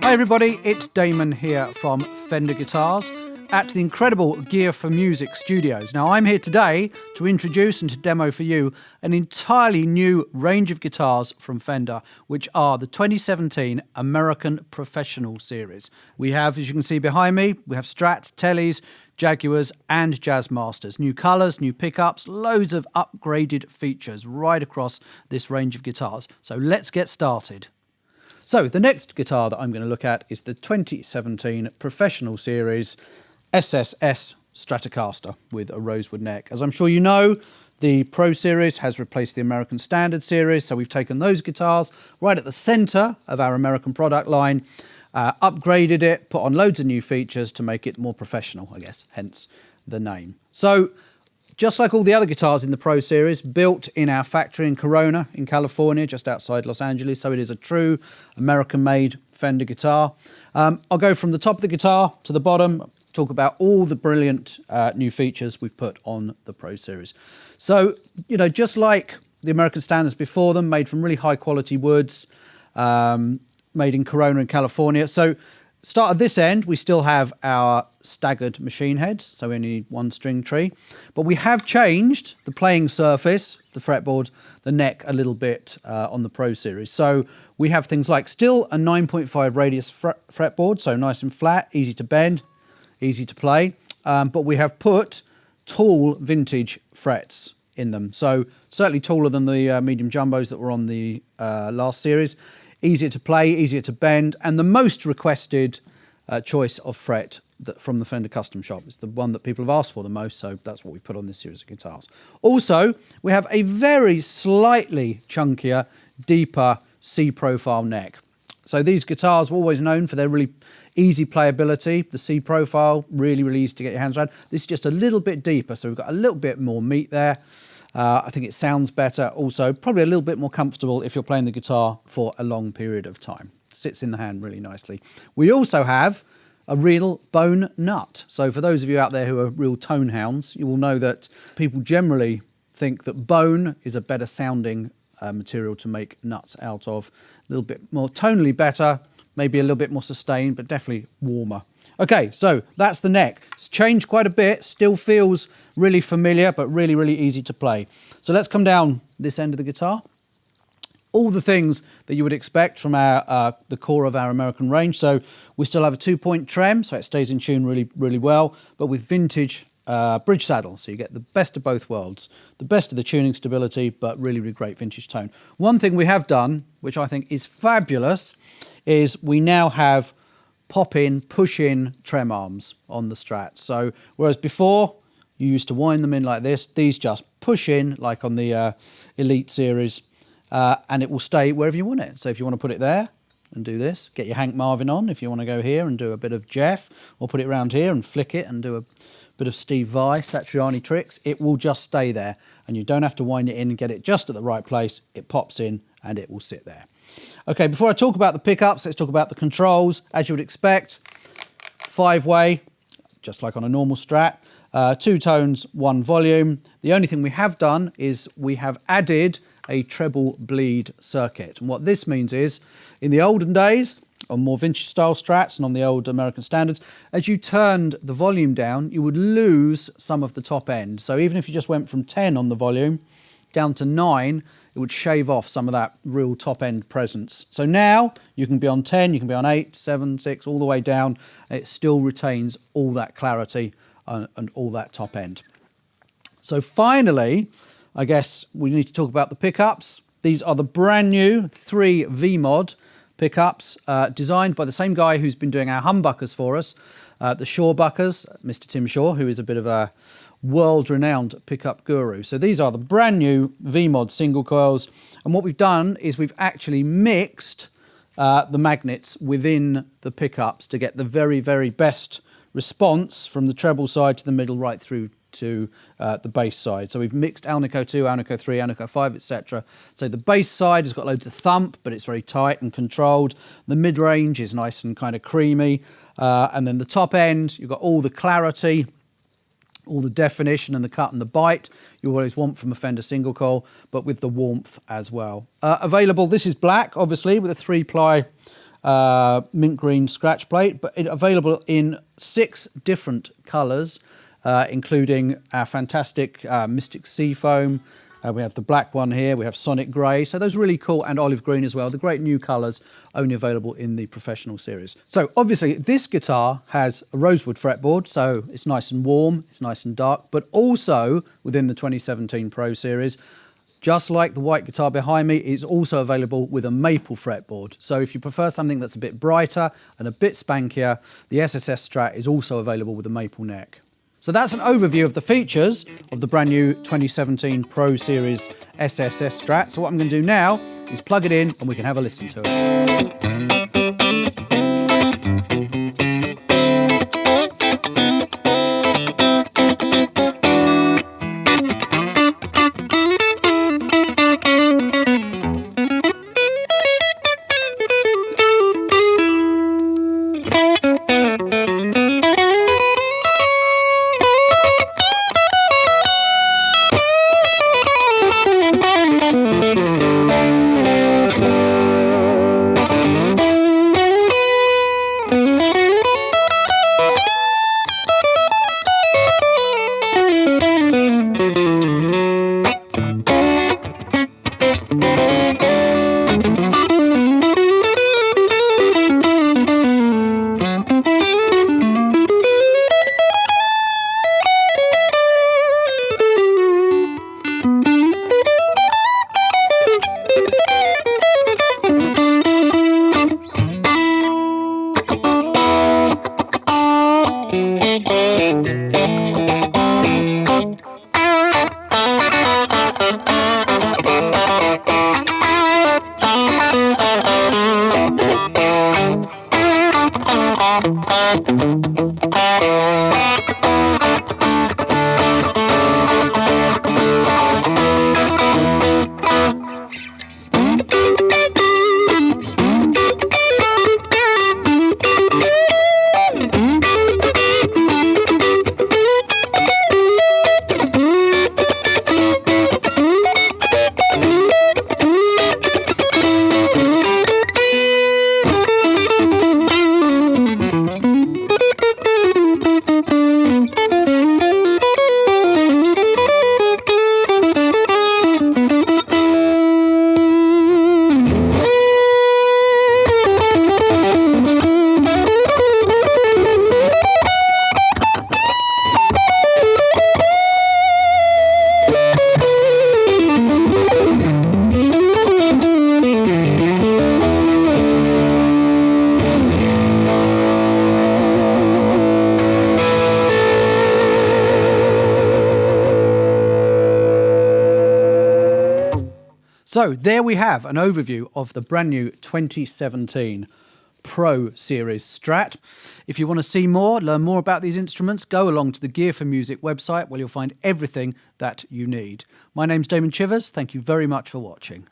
Hi everybody, it's Damon here from Fender Guitars at the incredible Gear for Music studios. Now I'm here today to introduce and to demo for you an entirely new range of guitars from Fender, which are the 2017 American Professional Series. We have, as you can see behind me, we have Strat, Tellys, Jaguars and Jazzmasters. New colours, new pickups, loads of upgraded features right across this range of guitars. So let's get started. So the next guitar that I'm going to look at is the 2017 Professional Series SSS Stratocaster with a Rosewood Neck. As I'm sure you know, the Pro Series has replaced the American Standard Series, so we've taken those guitars right at the centre of our American product line, upgraded it, put on loads of new features to make it more professional, I guess, hence the name. So just like all the other guitars in the Pro Series, built in our factory in Corona in California, just outside Los Angeles, so it is a true American-made Fender guitar. I'll go from the top of the guitar to the bottom, talk about all the brilliant new features we've put on the Pro Series. So, you know, just like the American Standards before them, made from really high-quality woods, made in Corona in California. So, start at this end, we still have our staggered machine heads, so we only need one string tree. But we have changed the playing surface, the fretboard, the neck a little bit on the Pro Series. So we have things like still a 9.5 radius fretboard, so nice and flat, easy to bend, easy to play. But we have put tall vintage frets in them. So certainly taller than the medium jumbos that were on the last series. Easier to play, easier to bend, and the most requested choice of fret from the Fender Custom Shop. It's the one that people have asked for the most, so that's what we put on this series of guitars. Also, we have a very slightly chunkier, deeper C-profile neck. So these guitars were always known for their really easy playability. The C-profile, really, really easy to get your hands around. This is just a little bit deeper, so we've got a little bit more meat there. I think it sounds better. Also, probably a little bit more comfortable if you're playing the guitar for a long period of time. Sits in the hand really nicely. We also have a real bone nut. So for those of you out there who are real tone hounds, you will know that people generally think that bone is a better sounding material to make nuts out of. A little bit more tonally better, maybe a little bit more sustained, but definitely warmer. Okay, so that's the neck. It's changed quite a bit, still feels really familiar, but really, really easy to play. So let's come down this end of the guitar. All the things that you would expect from the core of our American range. So we still have a 2-point trem, so it stays in tune really, really well, but with vintage bridge saddle. So you get the best of both worlds. The best of the tuning stability, but really, really great vintage tone. One thing we have done, which I think is fabulous, is we now have pop-in, push-in trem arms on the Strat. So whereas before you used to wind them in like this, these just push in like on the Elite series, and it will stay wherever you want it. So if you want to put it there and do this, get your Hank Marvin on. If you want to go here and do a bit of Jeff, or put it around here and flick it and do a bit of Steve Vai, Satriani tricks, it will just stay there, and you don't have to wind it in and get it just at the right place. It pops in and it will sit there. Okay, before I talk about the pickups, let's talk about the controls. As you would expect, 5-way, just like on a normal Strat, 2 tones, 1 volume. The only thing we have done is we have added a treble bleed circuit. And what this means is, in the olden days, on more vintage style Strats and on the old American Standards, as you turned the volume down, you would lose some of the top end. So even if you just went from 10 on the volume down to 9, it would shave off some of that real top end presence. So now you can be on 10, you can be on 8, 7, 6, all the way down. It still retains all that clarity and all that top end. So finally, I guess we need to talk about the pickups. These are the brand new 3 V-Mod pickups, designed by the same guy who's been doing our humbuckers for us, the Shawbuckers, Mr. Tim Shaw, who is a bit of a world-renowned pickup guru. So these are the brand new V-Mod single coils, and what we've done is we've actually mixed the magnets within the pickups to get the very, very best response from the treble side to the middle right through to the bass side. So we've mixed Alnico 2, Alnico 3, Alnico 5, etc. So the bass side has got loads of thump, but it's very tight and controlled. The mid-range is nice and kind of creamy. And then the top end, you've got all the clarity, all the definition and the cut and the bite you always want from a Fender single coil, but with the warmth as well. Available, this is black, obviously, with a 3-ply mint green scratch plate, but available in 6 different colours, including our fantastic Mystic Seafoam. We have the black one here, we have Sonic Grey, so those are really cool, and olive green as well. The great new colours, only available in the Professional series. So obviously this guitar has a rosewood fretboard, so it's nice and warm, it's nice and dark, but also within the 2017 Pro series, just like the white guitar behind me, it's also available with a maple fretboard. So if you prefer something that's a bit brighter and a bit spankier, the SSS Strat is also available with a maple neck. So that's an overview of the features of the brand new 2017 Pro Series SSS Strat. So what I'm going to do now is plug it in and we can have a listen to it. So there we have an overview of the brand new 2017 Pro Series Strat. If you want to see more, learn more about these instruments, go along to the Gear for Music website where you'll find everything that you need. My name's Damon Chivers. Thank you very much for watching.